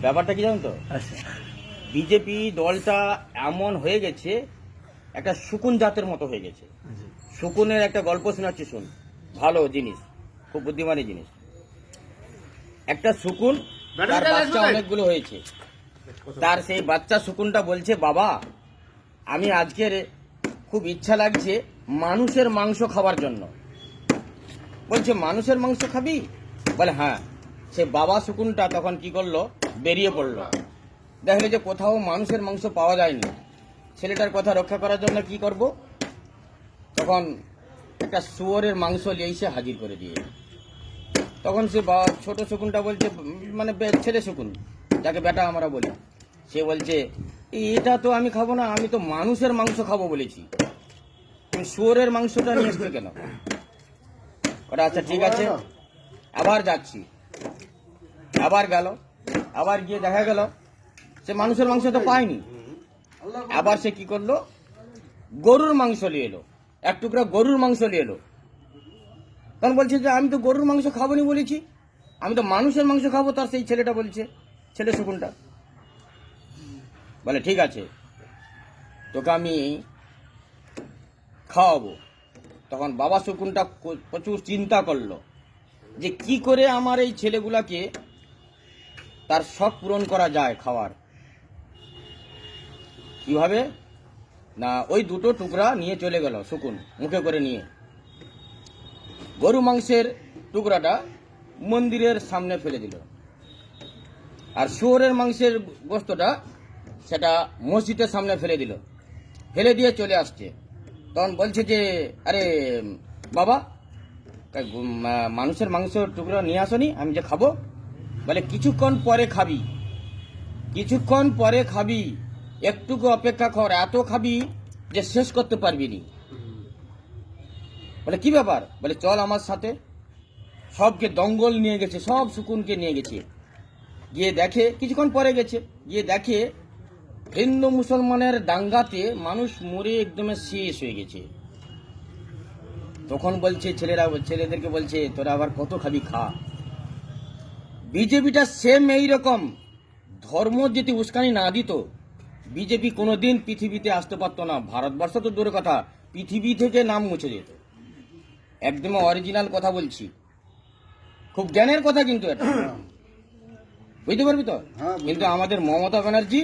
ব্যাপারটা কি জানো তো, বিজেপি দলটা এমন হয়ে গেছে, একটা শকুন জাতের মতো হয়ে গেছে। শকুনের একটা গল্প শোনাচ্ছি, শুন, ভালো জিনিস, খুব বুদ্ধিমানী জিনিস। একটা শকুন, তার বাচ্চা অনেকগুলো হয়েছে। তার সেই বাচ্চা শকুনটা বলছে, বাবা আমি আজকের খুব ইচ্ছা লাগছে মানুষের মাংস খাওয়ার জন্য। বলছে মানুষের মাংস খাবি? বলে হ্যাঁ। সে বাবা শকুনটা তখন কি করলো, বেরিয়ে পড়লো। দেখলে যে কোথাও মানুষের মাংস পাওয়া যায়নি। ছেলেটার কথা রক্ষা করার জন্য কি করব, তখন একটা শুয়োরের মাংস নিয়ে এসে হাজির করে দিয়ে। তখন সে ছোট শকুনটা বলছে, মানে ছেলে শকুন যাকে বেটা আমরা বলি, সে বলছে এটা তো আমি খাবো না, আমি তো মানুষের মাংস খাবো বলেছি, তুমি শুয়োরের মাংসটা নিয়ে এসছো কেন? ওটা আচ্ছা ঠিক আছে, আবার যাচ্ছি। আবার গেল, আবার গিয়ে দেখা গেল সে মানুষের মাংস তো পায়নি। আবার সে কি করলো, গরুর মাংস নিয়ে এলো, এক টুকরা গরুর মাংস নিয়ে এলো। তখন বলছে যে আমি তো গরুর মাংস খাবো নি বলেছি, আমি তো মানুষের মাংস খাবো। তার সেই ছেলেটা বলছে, ছেলে শকুনটা বলে ঠিক আছে, তোকে আমি খাওয়াবো। তখন বাবা শকুনটা প্রচুর চিন্তা করলো যে কি করে আমার এই ছেলেগুলাকে তার শখ পূরণ করা যায় খাওয়ার। কিভাবে না, ওই দুটো টুকরা নিয়ে চলে গেল শকুন, মুখে করে নিয়ে। গরু মাংসের টুকরাটা মন্দিরের সামনে ফেলে দিল, আর শুয়োরের মাংসের গোস্তটা সেটা মসজিদের সামনে ফেলে দিল। ফেলে দিয়ে চলে আসছে। তখন বলছে যে আরে বাবা, মানুষের মাংস টুকরা নিয়ে আসনি, আমি যে খাবো। বলে কিছুক্ষণ পরে খাবি, কিছুক্ষণ পরে খাবি, একটুকু অপেক্ষা কর, এত খাবি যে শেষ করতে পারবি নি। বলে কি ব্যাপার? বলে চল আমার সাথে। সবকে দঙ্গল নিয়ে গেছে, সব শকুনকে নিয়ে গেছে। গিয়ে দেখে, কিছুক্ষণ পরে গেছে, গিয়ে দেখে হিন্দু মুসলমানের দাঙ্গাতে মানুষ মরে একদম শেষ হয়ে গেছে। তখন বলছে ছেলেদেরকে বলছে তোরা আবার কত খাবি, খা। বিজেপিটা সেম এইরকম। ধর্ম যদি উস্কানি না দিত, বিজেপি কোনোদিন পৃথিবীতে আসতে পারতো না। ভারতবর্ষ তো দূরের কথা, পৃথিবী থেকে নাম মুছে যেত। একদম অরিজিনাল কথা বলছি, খুব জ্ঞানের কথা কিন্তু এটা, বুঝতে পারবি তো। কিন্তু আমাদের মমতা ব্যানার্জি,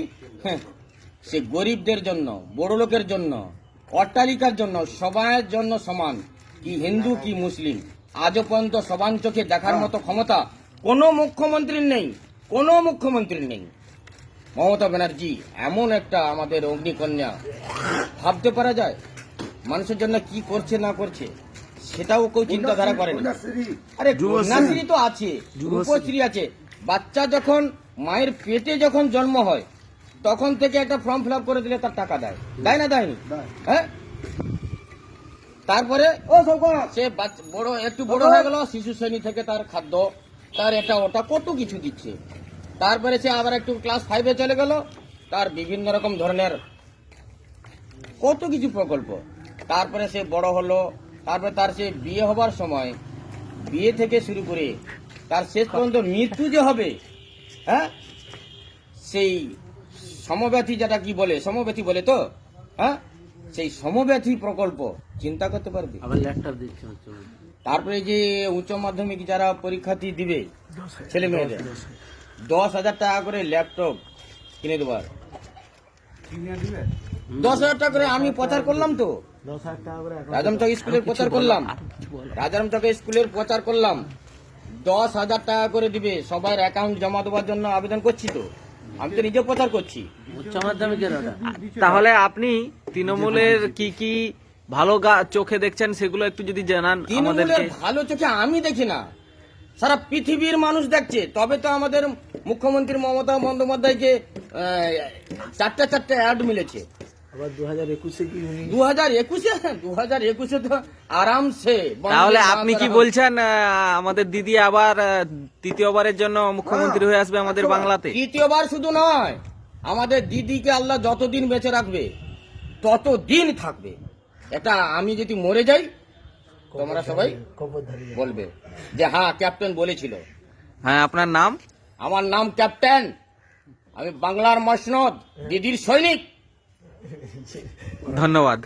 সে গরিবদের জন্য, বড় লোকের জন্য, অট্টালিকার জন্য, সবার জন্য সমান, কি হিন্দু কি মুসলিম, আজও পর্যন্ত সমান চোখে দেখার মতো ক্ষমতা কোনো মুখ্যমন্ত্রীর নেই, কোনো মুখ্যমন্ত্রীর নেই। মমতা ব্যানার্জি এমন একটা আমাদের অগ্নিকন্যা, ভাবতে পারা যায় মানুষের জন্য কি করছে না করছে, সেটাও কেউ চিন্তাধারা করে না। আরে কন্যাশ্রী তো আছে, রূপশ্রী আছে। বাচ্চা যখন মায়ের পেটে যখন জন্ম হয় তখন থেকে একটা ফর্ম ফিল আপ করে দিলে তার টাকা দেয়, দেয় না দেয়নি? হ্যাঁ। তারপরে সে বড় একটু বড় হয়ে গেল, শিশু শ্রেণী থেকে তার খাদ্য, তার এটা ওটা কত কিছু দিচ্ছে। তারপরে সে আবার একটু ক্লাস 5-এ চলে গেল, তার বিভিন্ন রকম ধরনের কত কিছু প্রকল্প। তারপরে সে বড় হলো, তারপরে তার সে বিয়ে হবার সময়, বিয়ে থেকে শুরু করে তার শেষ পর্যন্ত মৃত্যু যে হবে, হ্যাঁ, সেই সমব্যথী, যেটা কি বলে, সমব্যথী বলে তো, হ্যাঁ, সেই সমব্যথী প্রকল্প চিন্তা করতে পারবে। তারপরে যে উচ্চ মাধ্যমিক যারা পরীক্ষার্থী দিবে ছেলে মেয়েদের, 10,000 টাকা করে ল্যাপটপ কিনে দেবার। 10,000 টাকা করে আমি প্রচার করলাম তো, রাজামচক স্কুলের প্রচার করলাম, রাজামচক স্কুলের প্রচার করলাম। 10,000 টাকা করে দিবে, সবার অ্যাকাউন্ট জমা দেওয়ার জন্য আবেদন করছি তো, আমি তো নিজে প্রচার করছি। তাহলে আপনি তৃণমূলের কি কি ভালো চোখে দেখছেন সেগুলো একটু যদি জানান আমাদেরকে। ভালো চোখে আমি দেখি না, সারা পৃথিবীর মানুষ দেখছে। তবে তো আমাদের মুখ্যমন্ত্রী মমতা বন্দ্যোপাধ্যায়কে 4টা অ্যাড মিলেছে। আবার 2021-এ কি 2021-এ তো আরামসে। তাহলে আপনি কি বলছেন আমাদের দিদি আবার তৃতীয়বারের জন্য মুখ্যমন্ত্রী হয়ে আসবে আমাদের বাংলাতে? তৃতীয়বার শুধু নয়, আমাদের দিদিকে আল্লাহ যতদিন বেঁচে রাখবে ততদিন থাকবে। এটা আমি যদি মরে যাই তোমরা সবাই বলবে যে হ্যাঁ ক্যাপ্টেন বলেছিল। হ্যাঁ, আপনার নাম? আমার নাম ক্যাপ্টেন, আমি বাংলার মসনদ, দিদির সৈনিক। ধন্যবাদ।